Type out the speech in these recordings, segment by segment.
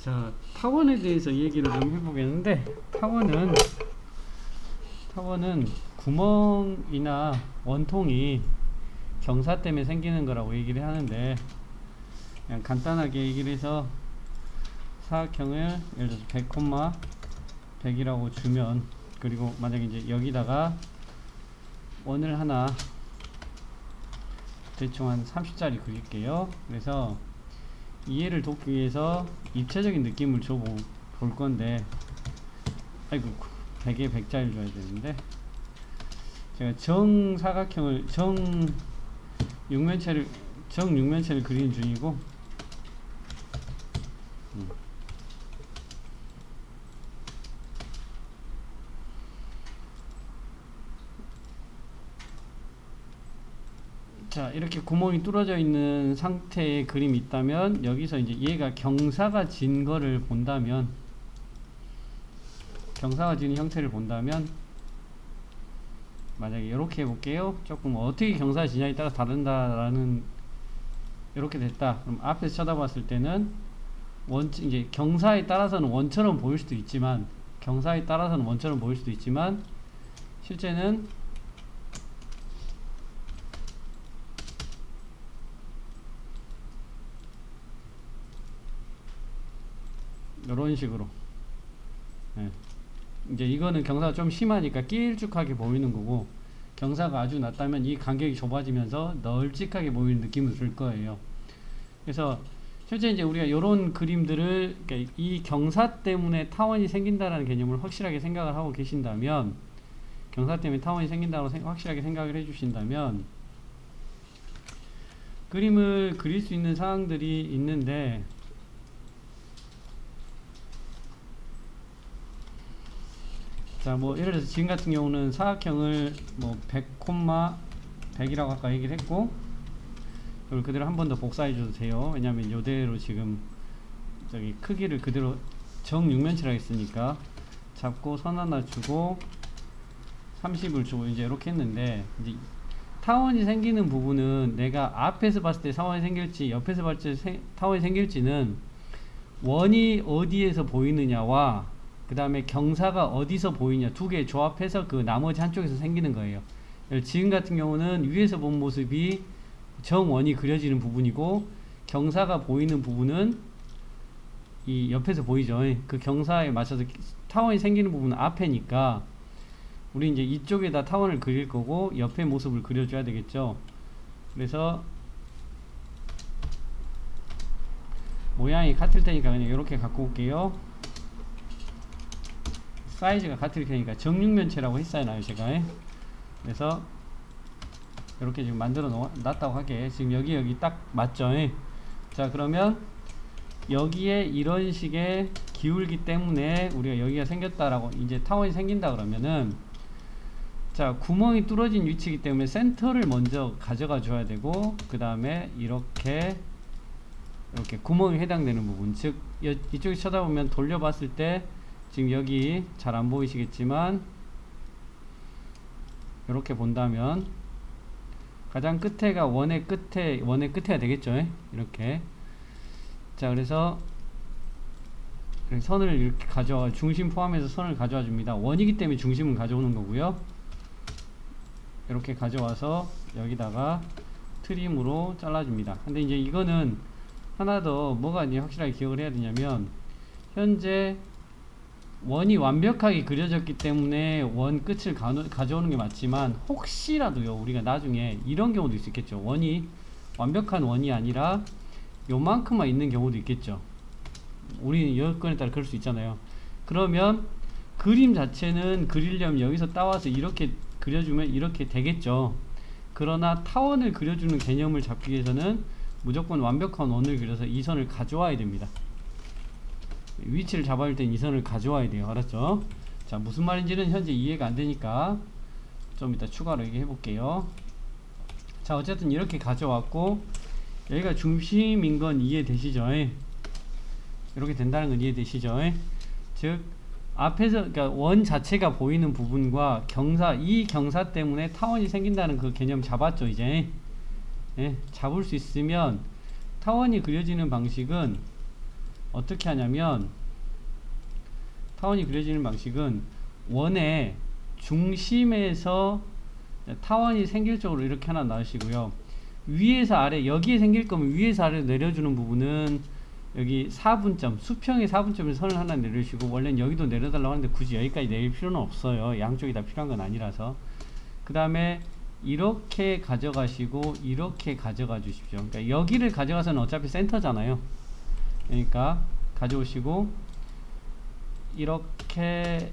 자, 타원에 대해서 얘기를 좀 해보겠는데, 타원은 구멍이나 원통이 경사 때문에 생기는 거라고 얘기를 하는데, 그냥 간단하게 얘기를 해서 사각형을 예를 들어서 100, 100이라고 주면, 그리고 만약에 이제 여기다가 원을 하나 대충 한 30짜리 그릴게요. 그래서 이해를 돕기 위해서 입체적인 느낌을 볼 건데, 아이고 100에 100짜리를 줘야 되는데, 제가 정육면체를 그리는 중이고, 자, 이렇게 구멍이 뚫어져 있는 상태의 그림이 있다면, 여기서 이제 얘가 경사가 진 거를 본다면, 경사가 진 형태를 본다면, 만약에 이렇게 해볼게요. 조금 어떻게 경사가 지냐에 따라 다른다라는, 이렇게 됐다. 그럼 앞에서 쳐다봤을 때는 이제 경사에 따라서는 원처럼 보일 수도 있지만, 실제는 이런 식으로, 예. 이제 이거는 경사가 좀 심하니까 길쭉하게 보이는 거고, 경사가 아주 낮다면 이 간격이 좁아지면서 널찍하게 보이는 느낌을 줄 거예요. 그래서 실제 이제 우리가 이런 그림들을, 그러니까 이 경사 때문에 타원이 생긴다라는 개념을 확실하게 생각을 하고 계신다면, 경사 때문에 타원이 생긴다고 확실하게 생각을 해주신다면, 그림을 그릴 수 있는 상황들이 있는데, 자, 뭐 예를 들어서 지금 같은 경우는 사각형을 뭐 100, 100이라고 아까 얘기를 했고, 이걸 그대로 한 번 더 복사해 줘도 돼요. 왜냐면 이대로 지금 저기 크기를 그대로 정육면체라고 했으니까 잡고 선 하나 주고 30을 주고 이제 이렇게 했는데, 이제 타원이 생기는 부분은 내가 앞에서 봤을 때 타원이 생길지 옆에서 봤을 때 타원이 생길지는 원이 어디에서 보이느냐와 그 다음에 경사가 어디서 보이냐, 두 개 조합해서 그 나머지 한쪽에서 생기는 거예요. 지금 같은 경우는 위에서 본 모습이 정원이 그려지는 부분이고, 경사가 보이는 부분은 이 옆에서 보이죠. 그 경사에 맞춰서 타원이 생기는 부분은 앞에니까 우리 이제 이쪽에다 타원을 그릴 거고, 옆에 모습을 그려줘야 되겠죠. 그래서 모양이 같을 테니까 그냥 이렇게 갖고 올게요. 사이즈가 같을 테니까 정육면체라고 했잖아요, 제가. 그래서 이렇게 지금 만들어 놨다고 하게, 지금 여기 딱 맞죠? 자, 그러면 여기에 이런 식의 기울기 때문에 우리가 여기가 생겼다라고, 이제 타원이 생긴다 그러면은, 자, 구멍이 뚫어진 위치이기 때문에 센터를 먼저 가져가 줘야 되고, 그 다음에 이렇게 구멍이 해당되는 부분, 즉 이쪽에 쳐다보면 돌려봤을 때 지금 여기 잘 안 보이시겠지만, 이렇게 본다면 가장 끝에가 원의 끝에가 되겠죠. 이렇게. 자, 그래서 선을 이렇게 가져와, 중심 포함해서 선을 가져와 줍니다. 원이기 때문에 중심은 가져오는 거고요. 이렇게 가져와서 여기다가 트림으로 잘라줍니다. 근데 이제 이거는 하나 더 뭐가 이제 확실하게 기억을 해야 되냐면, 현재 원이 완벽하게 그려졌기 때문에 원 끝을 가져오는 게 맞지만, 혹시라도요, 우리가 나중에 이런 경우도 있겠죠. 원이 완벽한 원이 아니라 요만큼만 있는 경우도 있겠죠. 우리는 여건에 따라 그럴 수 있잖아요. 그러면 그림 자체는 그리려면 여기서 따와서 이렇게 그려주면 이렇게 되겠죠. 그러나 타원을 그려주는 개념을 잡기 위해서는 무조건 완벽한 원을 그려서 이 선을 가져와야 됩니다. 위치를 잡아야 할 땐 이 선을 가져와야 돼요. 알았죠? 자, 무슨 말인지는 현재 이해가 안 되니까 좀 이따 추가로 얘기해 볼게요. 자, 어쨌든 이렇게 가져왔고, 여기가 중심인 건 이해되시죠? 이렇게 된다는 건 이해되시죠? 즉 앞에서, 그러니까 원 자체가 보이는 부분과 이 경사 때문에 타원이 생긴다는 그 개념 잡았죠, 이제. 잡을 수 있으면 타원이 그려지는 방식은 어떻게 하냐면 타원이 그려지는 방식은 원의 중심에서 타원이 생길 쪽으로 이렇게 하나 놔주시고요. 위에서 아래, 여기에 생길 거면 위에서 아래로 내려주는 부분은 여기 4분점, 수평의 4분점에 선을 하나 내려주시고, 원래는 여기도 내려달라고 하는데 굳이 여기까지 내릴 필요는 없어요. 양쪽이 다 필요한 건 아니라서. 그 다음에 이렇게 가져가시고 이렇게 가져가 주십시오. 그러니까 여기를 가져가서는 어차피 센터잖아요. 그러니까 가져오시고 이렇게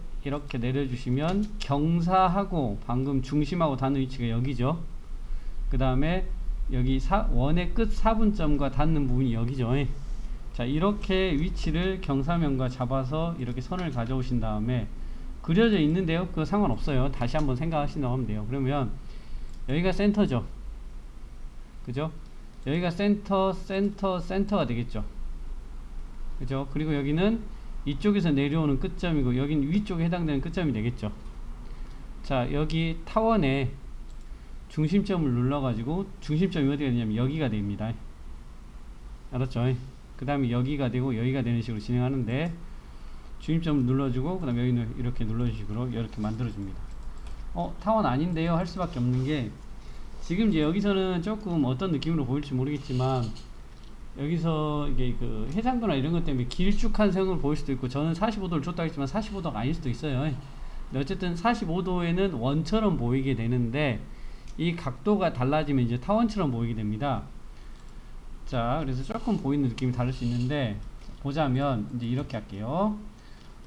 내려주시면 경사하고 방금 중심하고 닿는 위치가 여기죠. 그 다음에 여기 원의 끝 4분점과 닿는 부분이 여기죠. 자, 이렇게 위치를 경사면과 잡아서 이렇게 선을 가져오신 다음에 그려져 있는데요, 그거 상관없어요. 다시 한번 생각하신다고 하면 돼요. 그러면 여기가 센터죠, 그죠? 여기가 센터가 되겠죠, 그죠? 그리고 여기는 이쪽에서 내려오는 끝점이고 여기는 위쪽에 해당되는 끝점이 되겠죠. 자, 여기 타원에 중심점을 눌러가지고 중심점이 어디가 되냐면 여기가 됩니다. 알았죠? 그 다음에 여기가 되고 여기가 되는 식으로 진행하는데, 중심점을 눌러주고 그 다음에 여기는 이렇게 눌러주는 식으로 이렇게 만들어줍니다. 타원 아닌데요 할 수밖에 없는 게, 지금 이제 여기서는 조금 어떤 느낌으로 보일지 모르겠지만 여기서 이게 그 해상도나 이런 것 때문에 길쭉한 세경을 보일 수도 있고, 저는 45도를 줬다고 했지만 45도가 아닐 수도 있어요. 근데 어쨌든 45도에는 원처럼 보이게 되는데, 이 각도가 달라지면 이제 타원처럼 보이게 됩니다. 자, 그래서 조금 보이는 느낌이 다를 수 있는데, 보자면 이제 이렇게 할게요.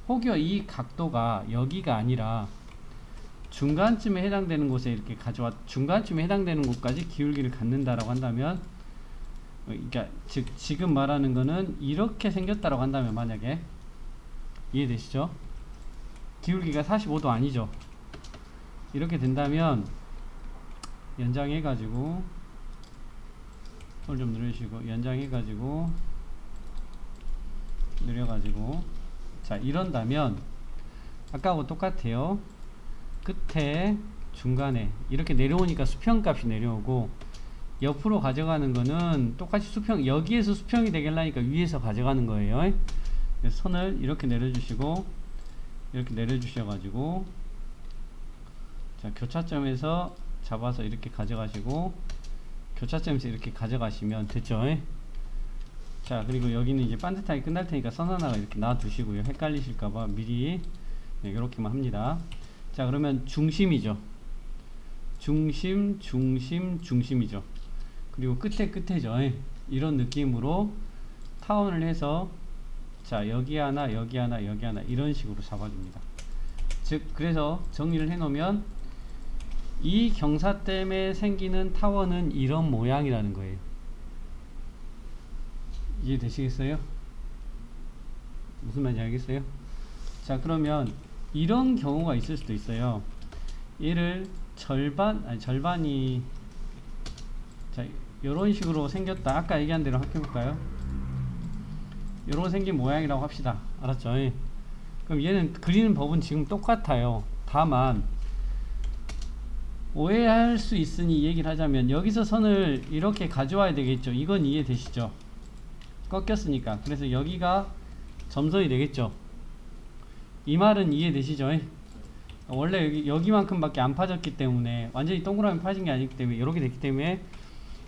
혹여 이 각도가 여기가 아니라 중간쯤에 해당되는 곳에 이렇게 중간쯤에 해당되는 곳까지 기울기를 갖는다라고 한다면, 그러니까 즉 지금 말하는 거는 이렇게 생겼다라고 한다면, 만약에 이해되시죠? 기울기가 45도 아니죠. 이렇게 된다면 연장해 가지고 손 좀 누르시고 연장해 가지고 느려 가지고, 자, 이런다면 아까하고 똑같아요. 끝에 중간에 이렇게 내려오니까 수평값이 내려오고, 옆으로 가져가는 거는 똑같이 여기에서 수평이 되겠라니까 위에서 가져가는 거예요. 그래서 선을 이렇게 내려주시고 이렇게 내려주셔가지고, 자, 교차점에서 잡아서 이렇게 가져가시고 교차점에서 이렇게 가져가시면 됐죠. 자, 그리고 여기는 이제 반듯하게 끝날 테니까 선 하나가 이렇게 놔두시고요. 헷갈리실까봐 미리 이렇게만 합니다. 자, 그러면 중심이죠. 중심이죠. 그리고 끝에죠. 이런 느낌으로 타원을 해서, 자, 여기 하나, 여기 하나, 여기 하나, 이런 식으로 잡아줍니다. 즉, 그래서 정리를 해 놓으면 이 경사 때문에 생기는 타원은 이런 모양이라는 거예요. 이해되시겠어요? 무슨 말인지 알겠어요? 자, 그러면 이런 경우가 있을 수도 있어요. 얘를 절반이, 자, 요런 식으로 생겼다. 아까 얘기한 대로 해볼까요? 요런 생긴 모양이라고 합시다. 알았죠? 그럼 얘는 그리는 법은 지금 똑같아요. 다만 오해할 수 있으니 얘기를 하자면, 여기서 선을 이렇게 가져와야 되겠죠. 이건 이해되시죠? 꺾였으니까. 그래서 여기가 점선이 되겠죠. 이 말은 이해되시죠? 원래 여기만큼 밖에 안 파졌기 때문에, 완전히 동그라미 파진 게 아니기 때문에 이렇게 됐기 때문에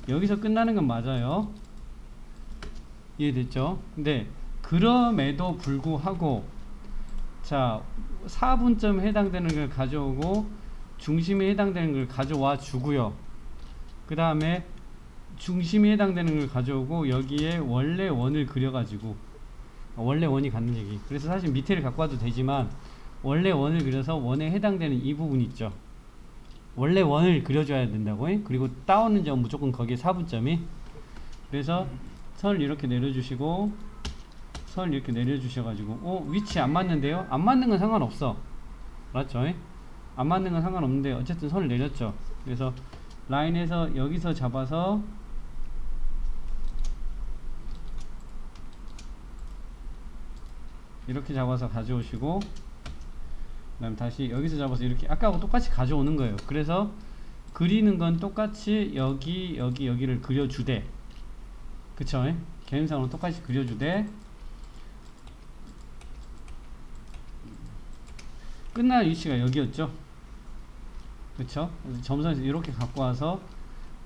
여기서 끝나는 건 맞아요. 이해됐죠? 근데 그럼에도 불구하고, 자, 4분점에 해당되는 걸 가져오고 중심에 해당되는 걸 가져와 주고요. 그 다음에 중심에 해당되는 걸 가져오고 여기에 원래 원을 그려가지고, 원래 원이 갖는 얘기. 그래서 사실 밑에를 갖고 와도 되지만 원래 원을 그려서 원에 해당되는 이 부분 있죠. 원래 원을 그려줘야 된다고. 그리고 따오는 점 무조건 거기에 4분점이. 그래서 선을 이렇게 내려주시고 선을 이렇게 내려주셔가지고, 위치 안 맞는데요? 안 맞는 건 상관없어. 맞죠? 안 맞는 건 상관없는데 어쨌든 선을 내렸죠. 그래서 라인에서 여기서 잡아서 이렇게 잡아서 가져오시고, 그 다음 다시 여기서 잡아서 이렇게 아까하고 똑같이 가져오는 거예요. 그래서 그리는 건 똑같이 여기를 그려주되, 그쵸? 개념상으로 똑같이 그려주되, 끝날 위치가 여기였죠. 그쵸? 그래서 점선에서 이렇게 갖고 와서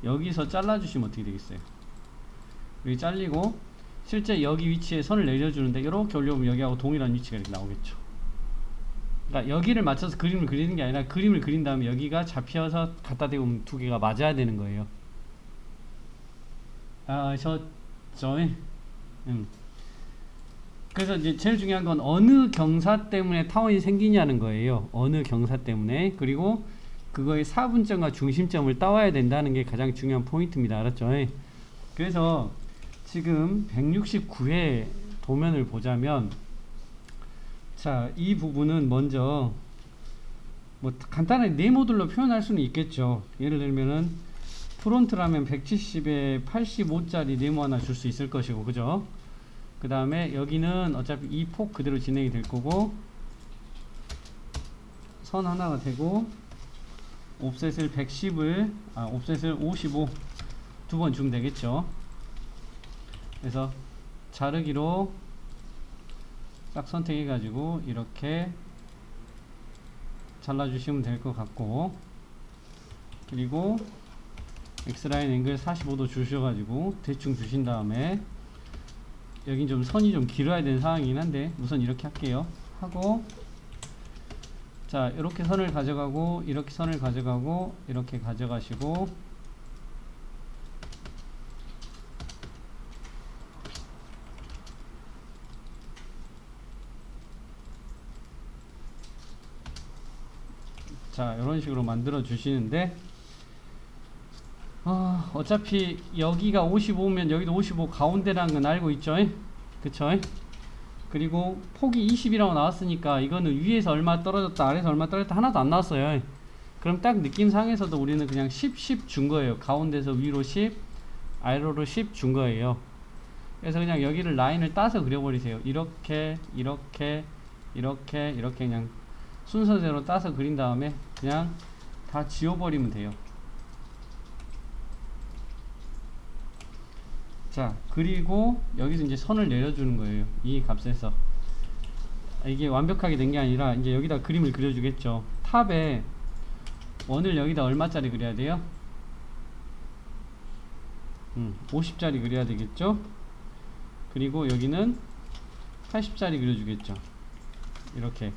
여기서 잘라주시면 어떻게 되겠어요? 여기 잘리고 실제 여기 위치에 선을 내려주는데 이렇게 올려보면 여기하고 동일한 위치가 이렇게 나오겠죠. 그러니까 여기를 맞춰서 그림을 그리는 게 아니라 그림을 그린 다음에 여기가 잡혀서 갖다 대면 두 개가 맞아야 되는 거예요. 그래서 이제 제일 중요한 건 어느 경사 때문에 타원이 생기냐는 거예요. 어느 경사 때문에. 그리고 그거의 사분점과 중심점을 따와야 된다는 게 가장 중요한 포인트입니다. 알았죠? 그래서 지금 169회 도면을 보자면, 자, 이 부분은 먼저 뭐 간단하게 네모들로 표현할 수는 있겠죠. 예를 들면은 프론트라면 170에 85짜리 네모 하나 줄 수 있을 것이고, 그죠? 그 다음에 여기는 어차피 이 폭 그대로 진행이 될 거고, 선 하나가 되고, 옵셋을 110을 옵셋을 55 두 번 주면 되겠죠. 그래서 자르기로 딱 선택해 가지고 이렇게 잘라 주시면 될 것 같고, 그리고 X라인 앵글 45도 주셔 가지고 대충 주신 다음에 여긴 좀 선이 좀 길어야 되는 상황이긴 한데 우선 이렇게 할게요. 하고, 자, 이렇게 선을 가져가고, 이렇게 선을 가져가고, 이렇게 가져가시고, 자, 이런 식으로 만들어 주시는데, 어차피 여기가 55면 여기도 55 가운데라는 건 알고 있죠? 그쵸? 그리고 폭이 20이라고 나왔으니까 이거는 위에서 얼마 떨어졌다 아래에서 얼마 떨어졌다 하나도 안 나왔어요. 그럼 딱 느낌상에서도 우리는 그냥 10 준 거예요. 가운데서 위로 10 아래로 10 준 거예요. 그래서 그냥 여기를 라인을 따서 그려버리세요. 이렇게 이렇게 이렇게 이렇게 그냥 순서대로 따서 그린 다음에 그냥 다 지워버리면 돼요. 자, 그리고 여기서 이제 선을 내려주는 거예요. 이 값에서. 이게 완벽하게 된 게 아니라 이제 여기다 그림을 그려주겠죠. 탑에 원을 여기다 얼마짜리 그려야 돼요? 50짜리 그려야 되겠죠. 그리고 여기는 80짜리 그려주겠죠. 이렇게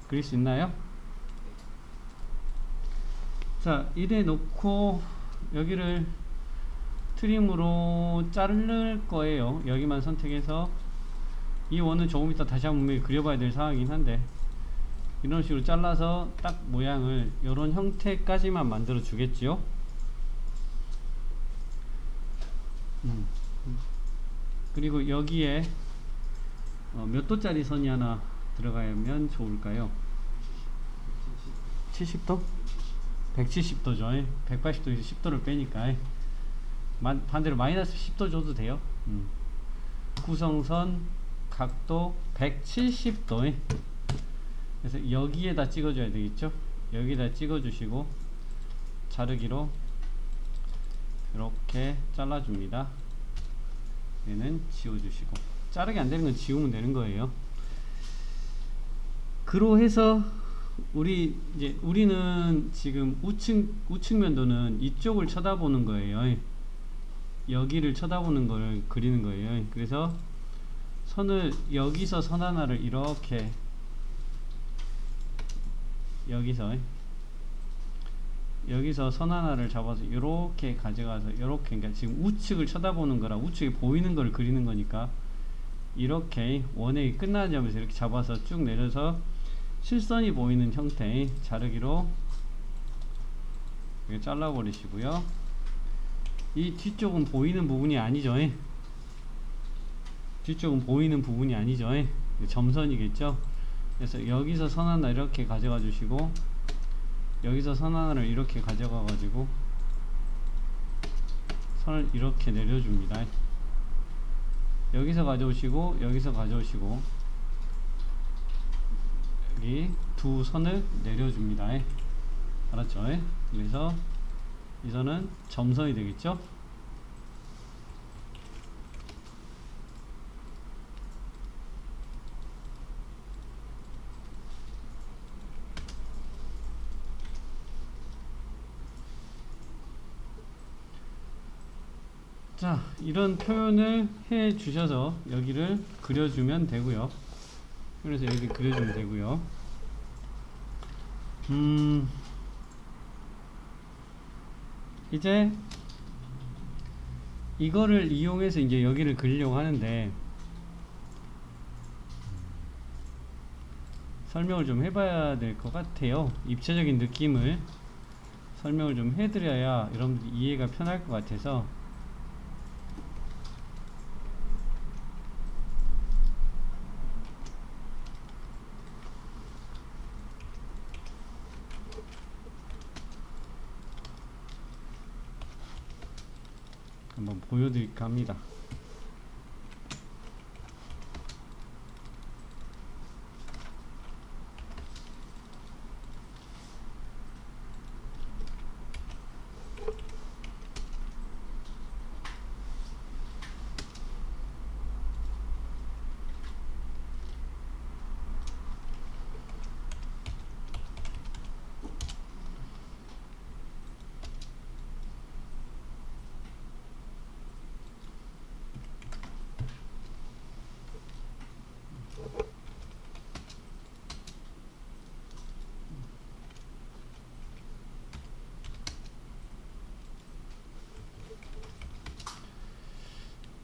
그릴 수 있나요? 자, 이래 놓고 여기를 트림으로 자를 거예요. 여기만 선택해서. 이 원은 조금 이따 다시 한번 그려봐야 될 상황이긴 한데, 이런 식으로 잘라서 딱 모양을 이런 형태까지만 만들어 주겠지요. 그리고 여기에 몇 도짜리 선이 하나 들어가면 좋을까요? 70도? 170도죠. 180도에서 10도를 빼니까 반대로 마이너스 10도 줘도 돼요. 구성선 각도 170도. 그래서 여기에다 찍어줘야 되겠죠. 여기다 찍어주시고 자르기로 이렇게 잘라줍니다. 얘는 지워주시고, 자르기 안되는 건 지우면 되는 거예요. 그로해서 우리는 지금 우측 면도는 이쪽을 쳐다보는 거예요. 여기를 쳐다보는 걸 그리는 거예요. 그래서 선을 여기서 선 하나를 이렇게 여기서 선 하나를 잡아서 이렇게 가져가서 이렇게, 그러니까 지금 우측을 쳐다보는 거라 우측에 보이는 걸 그리는 거니까 이렇게 원액이 끝나는 점에서 이렇게 잡아서 쭉 내려서 실선이 보이는 형태의 자르기로 이렇게 잘라 버리시고요. 이 뒤쪽은 보이는 부분이 아니죠. 뒤쪽은 보이는 부분이 아니죠. 점선이겠죠. 그래서 여기서 선 하나 이렇게 가져가 주시고, 여기서 선 하나를 이렇게 가져가 가지고 선을 이렇게 내려줍니다. 여기서 가져오시고 여기서 가져오시고 여기 두 선을 내려줍니다. 알았죠? 그래서 이 선은 점선이 되겠죠. 자, 이런 표현을 해 주셔서 여기를 그려주면 되고요. 그래서 여기 그려주면 되고요. 이제 이거를 이용해서 이제 여기를 그리려고 하는데 설명을 좀 해봐야 될 것 같아요. 입체적인 느낌을 설명을 좀 해드려야 여러분들이 이해가 편할 것 같아서. 한번 보여드릴까 합니다.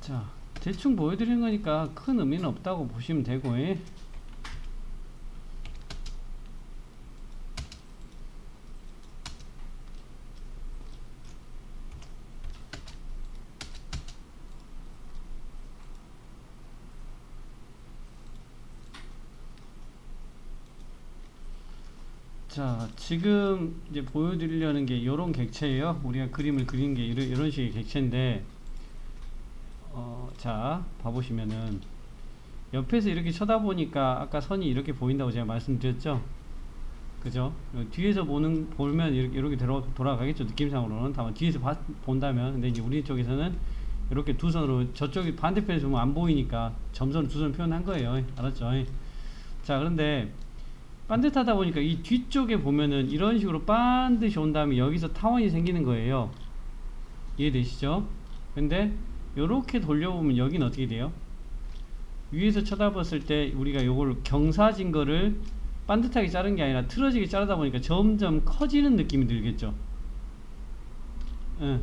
자, 대충 보여드리는 거니까 큰 의미는 없다고 보시면 되고, 자, 지금 이제 보여드리려는 게 이런 객체예요. 우리가 그림을 그리는 게 이런 식의 객체인데, 자, 봐보시면은 옆에서 이렇게 쳐다보니까 아까 선이 이렇게 보인다고 제가 말씀드렸죠. 그죠? 뒤에서 보면 이렇게 돌아가겠죠. 느낌상으로는. 다만 뒤에서 본다면. 근데 이제 우리 쪽에서는 이렇게 두 선으로, 저쪽이 반대편에서 보면 안 보이니까 점선을 두 선 표현한 거예요. 알았죠? 자, 그런데 반듯하다 보니까 이 뒤쪽에 보면은 이런 식으로 반드시 온 다음에 여기서 타원이 생기는 거예요. 이해되시죠? 근데 요렇게 돌려보면 여기는 어떻게 돼요? 위에서 쳐다봤을 때 우리가 요걸 경사진 거를 반듯하게 자른 게 아니라 틀어지게 자르다 보니까 점점 커지는 느낌이 들겠죠. 응.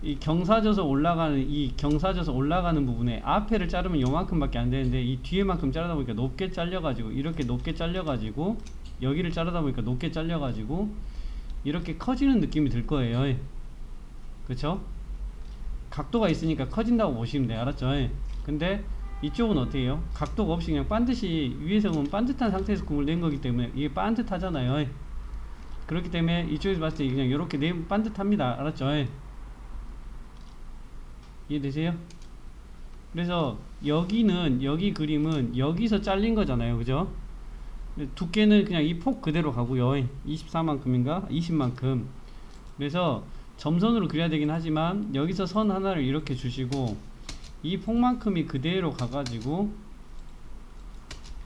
이 경사져서 올라가는 부분에 앞에를 자르면 요만큼밖에 안 되는데 이 뒤에만큼 자르다 보니까 높게 잘려가지고, 이렇게 높게 잘려가지고, 여기를 자르다 보니까 높게 잘려가지고 이렇게 커지는 느낌이 들 거예요. 그쵸? 각도가 있으니까 커진다고 보시면 돼요. 알았죠? 근데 이쪽은 어떻게 해요? 각도가 없이 그냥 반드시 위에서 보면 반듯한 상태에서 kum을 낸 거기 때문에 이게 반듯하잖아요. 그렇기 때문에 이쪽에서 봤을 때 그냥 이렇게 내면 반듯합니다. 알았죠? 이해되세요? 그래서 여기 그림은 여기서 잘린 거잖아요. 그죠? 두께는 그냥 이 폭 그대로 가고요. 24만큼인가? 20만큼. 그래서 점선으로 그려야 되긴 하지만 여기서 선 하나를 이렇게 주시고 이 폭만큼이 그대로 가가지고,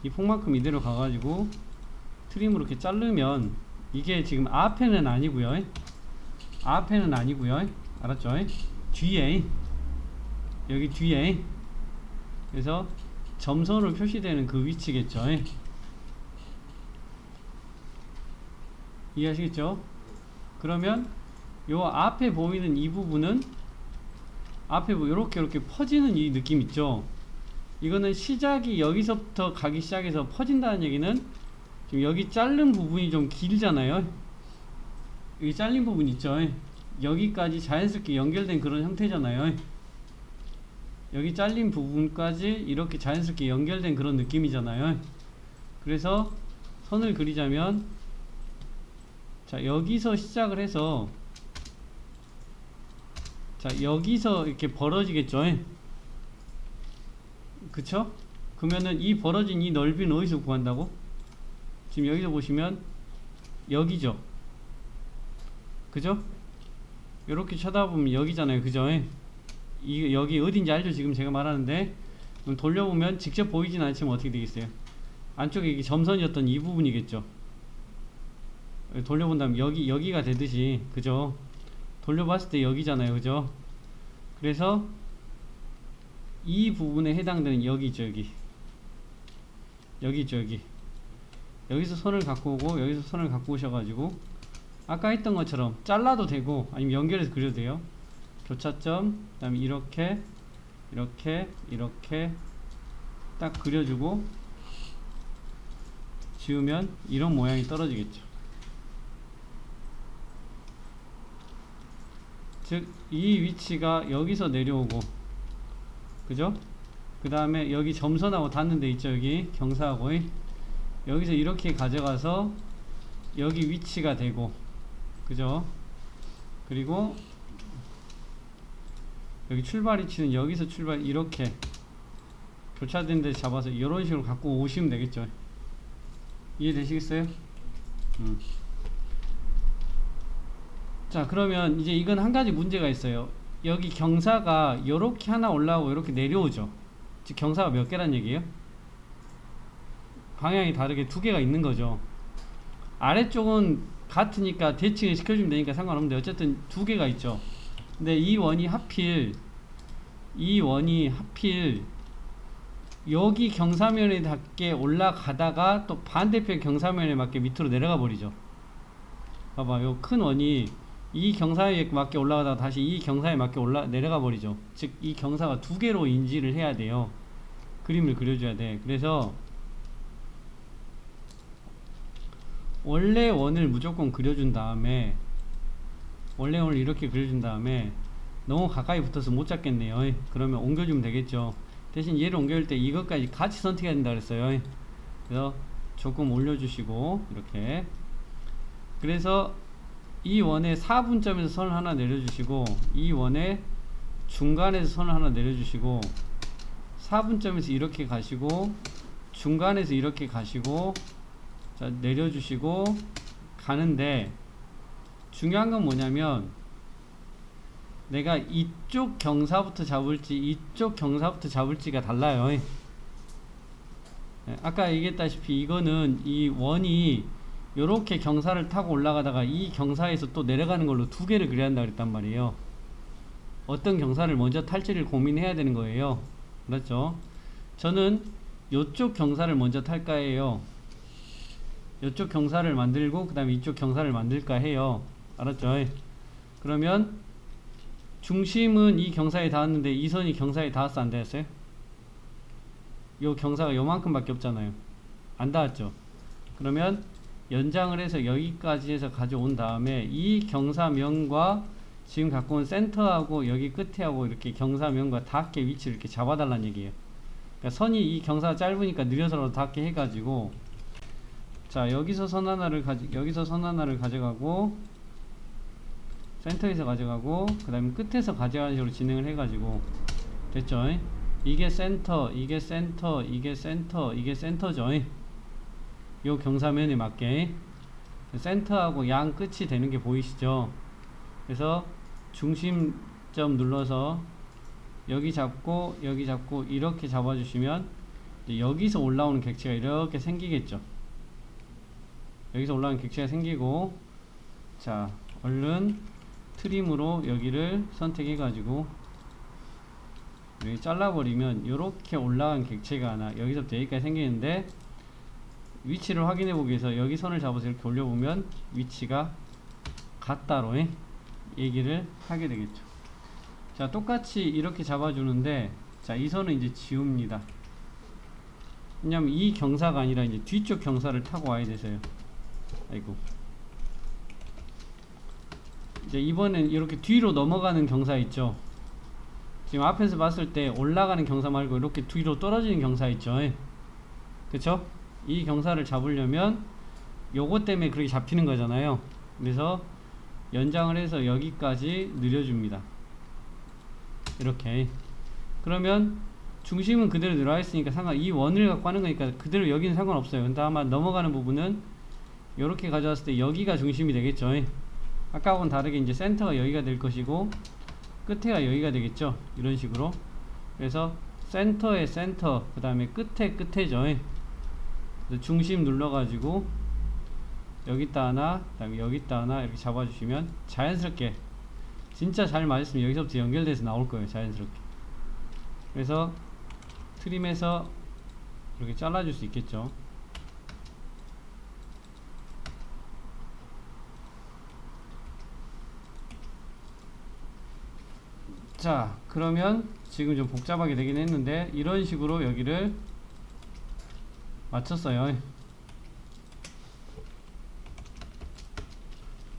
이 폭만큼 이대로 가가지고 트림으로 이렇게 자르면 이게 지금 앞에는 아니고요. 앞에는 아니고요. 알았죠? 뒤에, 여기 뒤에, 그래서 점선으로 표시되는 그 위치겠죠. 이해하시겠죠? 그러면 요 앞에 보이는 이 부분은 앞에 이렇게 퍼지는 이 느낌 있죠? 이거는 시작이 여기서부터 가기 시작해서 퍼진다는 얘기는 지금 여기 자른 부분이 좀 길잖아요. 여기 잘린 부분 있죠? 여기까지 자연스럽게 연결된 그런 형태잖아요. 여기 잘린 부분까지 이렇게 자연스럽게 연결된 그런 느낌이잖아요. 그래서 선을 그리자면, 자, 여기서 시작을 해서, 자, 여기서 이렇게 벌어지겠죠? 그쵸? 그러면은 이 벌어진 이 넓이는 어디서 구한다고? 지금 여기서 보시면 여기죠? 그죠? 이렇게 쳐다보면 여기잖아요. 그죠? 여기 어딘지 알죠? 지금 제가 말하는데. 그럼 돌려보면 직접 보이진 않지만 어떻게 되겠어요? 안쪽에 이게 점선이었던 이 부분이겠죠? 돌려본다면 여기가 되듯이, 그죠? 돌려봤을 때 여기잖아요. 그죠? 그래서 이 부분에 해당되는 여기죠. 여기죠. 여기서 선을 갖고 오고 여기서 선을 갖고 오셔가지고 아까 했던 것처럼 잘라도 되고 아니면 연결해서 그려도 돼요. 교차점, 그 다음에 이렇게 딱 그려주고 지우면 이런 모양이 떨어지겠죠. 즉 이 위치가 여기서 내려오고, 그죠? 그 다음에 여기 점선하고 닿는 데 있죠. 여기 경사하고 여기서 이렇게 가져가서 여기 위치가 되고, 그죠? 그리고 여기 출발 위치는 여기서 출발, 이렇게 교차된 데 잡아서 이런 식으로 갖고 오시면 되겠죠. 이해되시겠어요? 자, 그러면 이제 이건 한 가지 문제가 있어요. 여기 경사가 요렇게 하나 올라오고 요렇게 내려오죠. 즉 경사가 몇 개란 얘기예요? 방향이 다르게 두 개가 있는 거죠. 아래쪽은 같으니까 대칭을 시켜주면 되니까 상관없는데 어쨌든 두 개가 있죠. 근데 이 원이 하필 여기 경사면에 닿게 올라가다가 또 반대편 경사면에 맞게 밑으로 내려가 버리죠. 봐봐, 요 큰 원이 이 경사에 맞게 올라가다가 다시 이 경사에 맞게 내려가 버리죠. 즉 이 경사가 두 개로 인지를 해야 돼요. 그림을 그려줘야 돼. 그래서 원래 원을 무조건 그려준 다음에, 원래 원을 이렇게 그려준 다음에 너무 가까이 붙어서 못 잡겠네요. 그러면 옮겨주면 되겠죠. 대신 얘를 옮겨줄 때 이것까지 같이 선택해야 된다 그랬어요. 그래서 조금 올려주시고 이렇게, 그래서 이 원의 4분점에서 선을 하나 내려주시고 이 원의 중간에서 선을 하나 내려주시고 4분점에서 이렇게 가시고 중간에서 이렇게 가시고, 자 내려주시고 가는데, 중요한 건 뭐냐면 내가 이쪽 경사부터 잡을지 이쪽 경사부터 잡을지가 달라요. 아까 얘기했다시피 이거는 이 원이 요렇게 경사를 타고 올라가다가 이 경사에서 또 내려가는 걸로 두 개를 그려야 한다 그랬단 말이에요. 어떤 경사를 먼저 탈지를 고민해야 되는 거예요. 그렇죠? 저는 요쪽 경사를 먼저 탈까 해요. 요쪽 경사를 만들고 그 다음에 이쪽 경사를 만들까 해요. 알았죠? 그러면 중심은 이 경사에 닿았는데 이 선이 경사에 닿았어 안 닿았어요? 요 경사가 요만큼 밖에 없잖아요. 안 닿았죠? 그러면 연장을 해서 여기까지 해서 가져온 다음에 이 경사면과 지금 갖고 온 센터하고 여기 끝에 하고 이렇게 경사면과 닿게 위치를 이렇게 잡아달라는 얘기예요. 그러니까 선이 이 경사가 짧으니까 느려서라도 닿게 해가지고, 자 여기서 선 하나를 가져가고 센터에서 가져가고 그 다음에 끝에서 가져가는 식으로 진행을 해가지고 됐죠? 이게 센터, 이게 센터, 이게 센터, 이게 센터죠. 요 경사면에 맞게 센터하고 양 끝이 되는 게 보이시죠? 그래서 중심점 눌러서 여기 잡고 이렇게 잡아주시면 이제 여기서 올라오는 객체가 이렇게 생기겠죠. 여기서 올라오는 객체가 생기고, 자 얼른 트림으로 여기를 선택해 가지고 여기 잘라버리면 이렇게 올라간 객체가 하나 여기서부터 여기까지 생기는데, 위치를 확인해 보기 위해서 여기 선을 잡아서 이렇게 올려보면 위치가 같다로 얘기를 하게 되겠죠. 자 똑같이 이렇게 잡아주는데, 자 이 선은 이제 지웁니다. 왜냐면 이 경사가 아니라 이제 뒤쪽 경사를 타고 와야 돼서요. 아이고, 이제 이번엔 이렇게 뒤로 넘어가는 경사 있죠. 지금 앞에서 봤을 때 올라가는 경사 말고 이렇게 뒤로 떨어지는 경사 있죠. 그쵸? 이 경사를 잡으려면 요거 때문에 그렇게 잡히는 거잖아요. 그래서 연장을 해서 여기까지 늘려줍니다. 이렇게. 그러면 중심은 그대로 들어와 있으니까 이 원을 갖고 하는 거니까 그대로 여기는 상관없어요. 근데 아마 넘어가는 부분은 요렇게 가져왔을 때 여기가 중심이 되겠죠. 아까하고는 다르게 이제 센터가 여기가 될 것이고 끝에가 여기가 되겠죠. 이런 식으로. 그래서 센터에 센터, 그 다음에 끝에죠. 중심 눌러가지고 여기다 하나, 그 다음에 여기다 하나 이렇게 잡아주시면 자연스럽게 진짜 잘 맞았으면 여기서부터 연결돼서 나올 거예요, 자연스럽게. 그래서 트림해서 이렇게 잘라줄 수 있겠죠. 자, 그러면 지금 좀 복잡하게 되긴 했는데 이런 식으로 여기를 맞췄어요.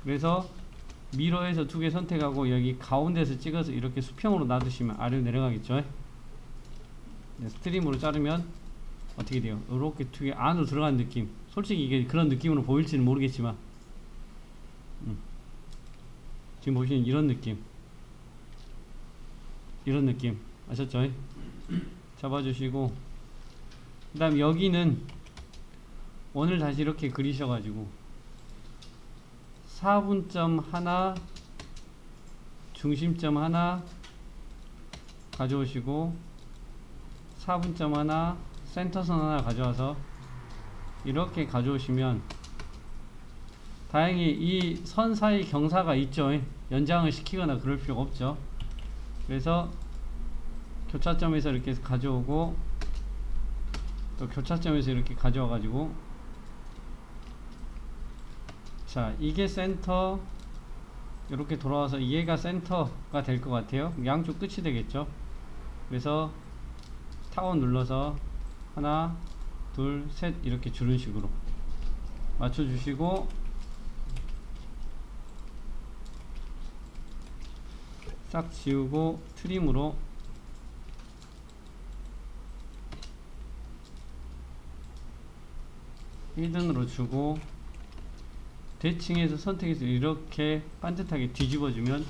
그래서 미러에서 두 개 선택하고 여기 가운데서 찍어서 이렇게 수평으로 놔두시면 아래로 내려가겠죠. 네, 스트림으로 자르면 어떻게 돼요? 이렇게 두 개 안으로 들어간 느낌. 솔직히 이게 그런 느낌으로 보일지는 모르겠지만 지금 보시는 이런 느낌, 이런 느낌 아셨죠? 잡아주시고 그 다음 여기는 원을 다시 이렇게 그리셔가지고 4분점 하나, 중심점 하나 가져오시고 4분점 하나, 센터선 하나 가져와서 이렇게 가져오시면 다행히 이 선 사이 경사가 있죠. 연장을 시키거나 그럴 필요가 없죠. 그래서 교차점에서 이렇게 가져오고 또 교차점에서 이렇게 가져와 가지고 자, 이게 센터, 이렇게 돌아와서 얘가 센터가 될 것 같아요. 양쪽 끝이 되겠죠. 그래서 타원 눌러서 하나 둘 셋 이렇게 주는 식으로 맞춰주시고 싹 지우고 트림으로 히든으로 주고 대칭해서 선택해서 이렇게 반듯하게 뒤집어주면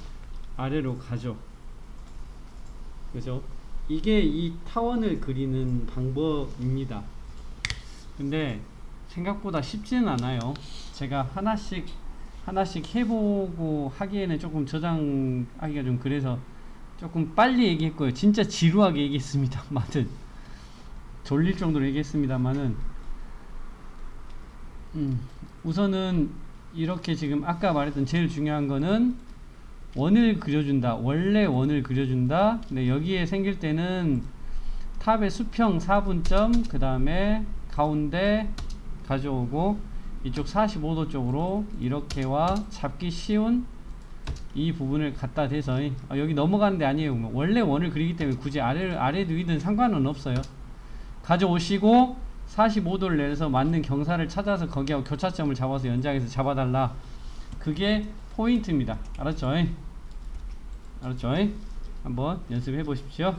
아래로 가죠. 그죠? 이게 이 타원을 그리는 방법입니다. 근데 생각보다 쉽지는 않아요. 제가 하나씩 해보고 하기에는 조금 저장하기가 좀 그래서 조금 빨리 얘기했고요. 진짜 지루하게 얘기했습니다만은 졸릴 정도로 얘기했습니다만은 우선은 이렇게 지금 아까 말했던 제일 중요한 거는 원을 그려준다. 원래 원을 그려준다. 근데 여기에 생길 때는 탑의 수평 4분점 그 다음에 가운데 가져오고 이쪽 45도 쪽으로 이렇게와 잡기 쉬운 이 부분을 갖다 대서 여기 넘어가는 데 아니에요. 원래 원을 그리기 때문에 굳이 아래도 위든 상관은 없어요. 가져오시고 45도를 내려서 맞는 경사를 찾아서 거기하고 교차점을 잡아서 연장해서 잡아달라. 그게 포인트입니다. 알았죠? 알았죠? 한번 연습해 보십시오.